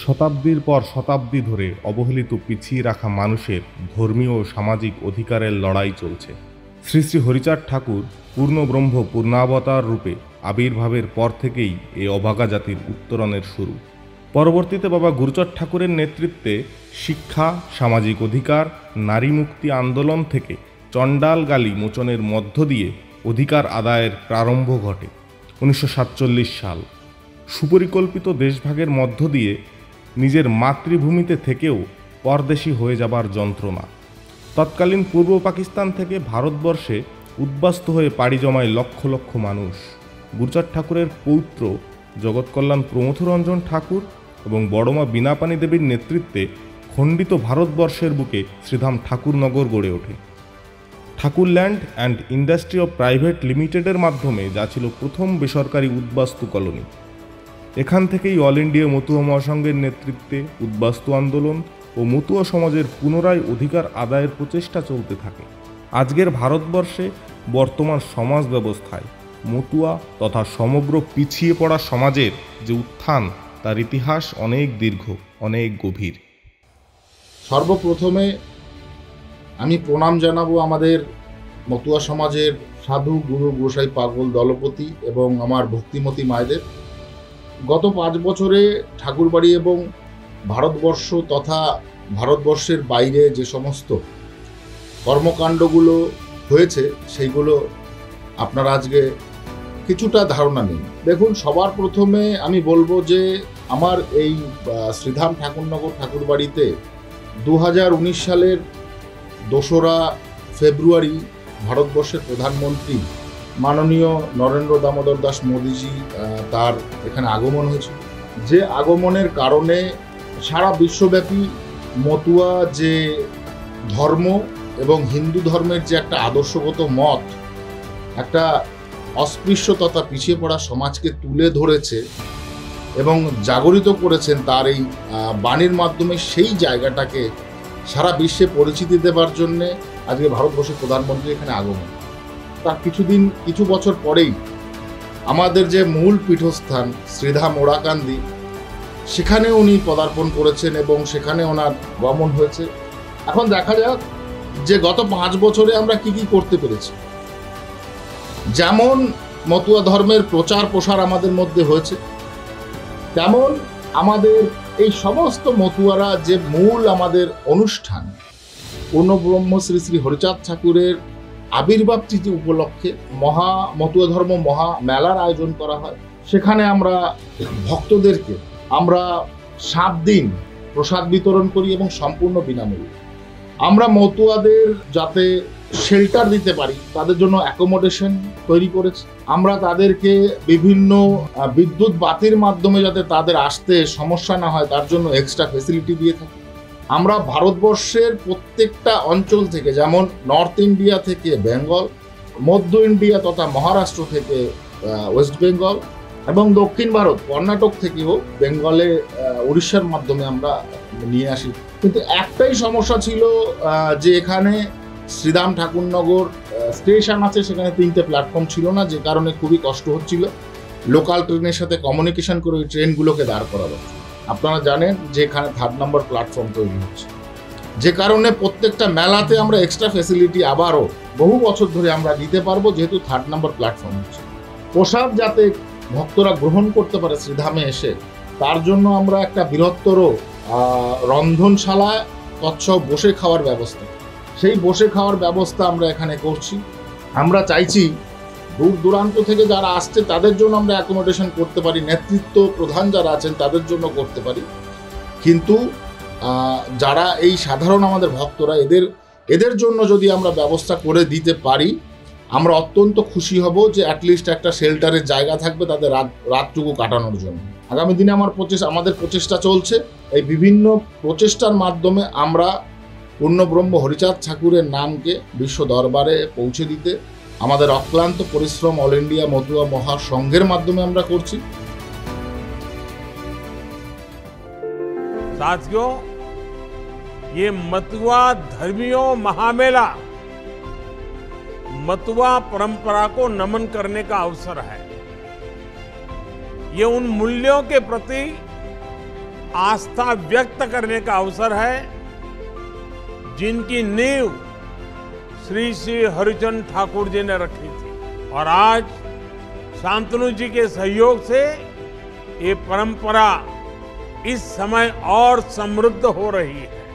শতাব্দীর পর শতাব্দী ধরে অবহেলিত পিছিয়ে রাখা মানুষের ধর্মীয় ও সামাজিক অধিকারের লড়াই চলছে। শ্রী শ্রী হরিচাঁদ ঠাকুর পূর্ণব্রহ্ম পূর্ণাবতার রূপে আবির্ভাবের পর থেকেই এই অভাগা জাতির উত্তরণের শুরু। পরবর্তীতে বাবা গুরুচাঁদ ঠাকুরের নেতৃত্বে শিক্ষা, সামাজিক অধিকার, নারী মুক্তি আন্দোলন থেকে চণ্ডালগালি মোচনের মধ্য দিয়ে অধিকার আদায়ের প্রারম্ভ ঘটে 1947 সাল। সুপরিকল্পিত দেশভাগের মধ্য দিয়ে নিজের মাতৃভূমিতে থেকেও পরদেশী হয়ে যাবার যন্ত্রণা। তৎকালীন পূর্ব পাকিস্তান থেকে ভারতবর্ষে উদ্বাস্তু হয়ে পাড়ি জমায় লক্ষ লক্ষ মানুষ। গুরুচাঁদ ঠাকুরের পৌত্র জগৎকল্যাণ প্রমথরঞ্জন ঠাকুর এবং বড়মা বীণাপাণি দেবীর নেতৃত্বে খণ্ডিত ভারতবর্ষের বুকে শ্রীধাম ঠাকুরনগর গড়ে ওঠে। Thakur land and industry of private লিমিটেডের মাধ্যমে যা ছিল প্রথম বেসরকারি উদ্বাস্তু কলোনি। এখান থেকেই অল ইন্ডিয়া মতুয়া মহাসংঘের নেতৃত্বে উদ্বাস্তু আন্দোলন ও মতুয়া সমাজের পুনরায় অধিকার আদায়ের প্রচেষ্টা চলতে থাকে। আজকের ভারতবর্ষে বর্তমান সমাজ ব্যবস্থায় মতুয়া তথা সমগ্র পিছিয়ে পড়া সমাজের যে উত্থান, তার ইতিহাস অনেক দীর্ঘ, অনেক গভীর। সর্বপ্রথমে আমি প্রণাম জানাবো আমাদের মতুয়া সমাজের সাধু, গুরু, গোসাই, পাগল, দলপতি এবং আমার ভক্তিমতী মায়েদের। গত 5 বছরে ঠাকুরবাড়ি এবং ভারতবর্ষ তথা ভারতবর্ষের বাইরে যে সমস্ত কর্মকাণ্ডগুলো হয়েছে সেইগুলো আপনারা আজকে কিছুটা ধারণা নিন। দেখুন, সবার প্রথমে আমি বলবো যে আমার এই শ্রীধাম ঠাকুরনগর ঠাকুরবাড়িতে 2019 সালের 2রা ফেব্রুয়ারি ভারতবর্ষের প্রধানমন্ত্রী মাননীয় নরেন্দ্র দামোদর দাস মোদিজি তার এখানে আগমন হয়েছিল। যে আগমনের কারণে সারা বিশ্বব্যাপী মতুয়া যে ধর্ম এবং হিন্দু ধর্মের যে একটা আদর্শগত মত, একটা অস্পৃশ্য তথা পিছিয়ে পড়া সমাজকে তুলে ধরেছে এবং জাগরিত করেছেন তার এই বাণীর মাধ্যমে, সেই জায়গাটাকে সারা বিশ্বে পরিচিতি দেবার জন্যে আজকে ভারতবর্ষের প্রধানমন্ত্রী এখানে আগমন। তার কিছু বছর পরেই আমাদের যে মূল পীঠস্থান শ্রীধাম ওরাকান্দি, সেখানে উনি পদার্পণ করেছেন এবং সেখানে ওনার গমন হয়েছে। এখন দেখা যাক যে গত 5 বছরে আমরা কি করতে পেরেছি। যেমন মতুয়া ধর্মের প্রচার প্রসার আমাদের মধ্যে হয়েছে, তেমন আমাদের এই সমস্ত মতুয়ারা যে মূল আমাদের অনুষ্ঠান পূর্ণব্রহ্ম শ্রী শ্রী হরিচাঁদ ঠাকুরের আবির্ভাব তিথি উপলক্ষে মহা মতুয়া ধর্ম মহা মেলার আয়োজন করা হয়। সেখানে আমরা ভক্তদেরকে 7 দিন প্রসাদ বিতরণ করি এবং সম্পূর্ণ বিনামূল্যে। আমরা মতুয়াদের যাতে শেল্টার দিতে পারি তাদের জন্য অ্যাকোমোডেশন তৈরি করেছি। আমরা তাদেরকে বিভিন্ন বিদ্যুৎ বাতির মাধ্যমে যাতে তাদের আসতে সমস্যা না হয় তার জন্য এক্সট্রা ফেসিলিটি দিয়ে থাকি। আমরা ভারতবর্ষের প্রত্যেকটা অঞ্চল থেকে, যেমন নর্থ ইন্ডিয়া থেকে বেঙ্গল, মধ্য ইন্ডিয়া তথা মহারাষ্ট্র থেকে ওয়েস্ট বেঙ্গল এবং দক্ষিণ ভারত কর্ণাটক থেকেও বেঙ্গলে উড়িষ্যার মাধ্যমে আমরা নিয়ে আসি। কিন্তু একটাই সমস্যা ছিল যে এখানে শ্রীধাম ঠাকুরনগর স্টেশন আছে, সেখানে 3টে প্ল্যাটফর্ম ছিল না, যে কারণে খুবই কষ্ট হচ্ছিল লোকাল ট্রেনের সাথে কমিউনিকেশন করে ওই ট্রেনগুলোকে দাঁড় করানো। আপনারা জানেন যে এখানে 3rd নম্বর প্ল্যাটফর্ম তৈরি হচ্ছে, যে কারণে প্রত্যেকটা মেলাতে আমরা এক্সট্রা ফ্যাসিলিটি আবারও বহু বছর ধরে আমরা দিতে পারবো, যেহেতু 3rd নম্বর প্ল্যাটফর্ম হচ্ছে। প্রসাদ যাতে ভক্তরা গ্রহণ করতে পারে শ্রীধামে এসে, তার জন্য আমরা একটা বৃহত্তর রন্ধনশালা তৎসব বসে খাওয়ার ব্যবস্থা, সেই বসে খাওয়ার ব্যবস্থা আমরা এখানে করছি। আমরা চাইছি দূর দূরান্ত থেকে যারা আসছে তাদের জন্য আমরা অ্যাকোমোডেশন করতে পারি, নেতৃত্ব প্রধান যারা আছেন তাদের জন্য করতে পারি, কিন্তু যারা এই সাধারণ আমাদের ভক্তরা এদের জন্য যদি আমরা ব্যবস্থা করে দিতে পারি, আমরা অত্যন্ত খুশি হব যে অ্যাটলিস্ট একটা শেল্টারের জায়গা থাকবে তাদের রাতটুকু কাটানোর জন্য। আগামী দিনে আমাদের প্রচেষ্টা চলছে। এই বিভিন্ন প্রচেষ্টার মাধ্যমে আমরা পূর্ণব্রহ্ম হরিচাঁদ ঠাকুরের নামকে বিশ্ব দরবারে পৌঁছে দিতে আমাদের অক্লান্ত পরিশ্রম অল ইন্ডিয়া মতুয়া মহাসংঘের মাধ্যমে আমরা করছি। साथियों, ये मতুয়া धर्मियों महामेला मতুआ परंपरा को नमन करने का अवसर है। ये उन मूल्यों के प्रति आस्था व्यक्त करने का अवसर है जिनकी नींव श्री श्री हरिचंद ठाकुर जी ने रखी थी। और आज शांतनु जी के सहयोग से ये परंपरा इस समय और समृद्ध हो रही है।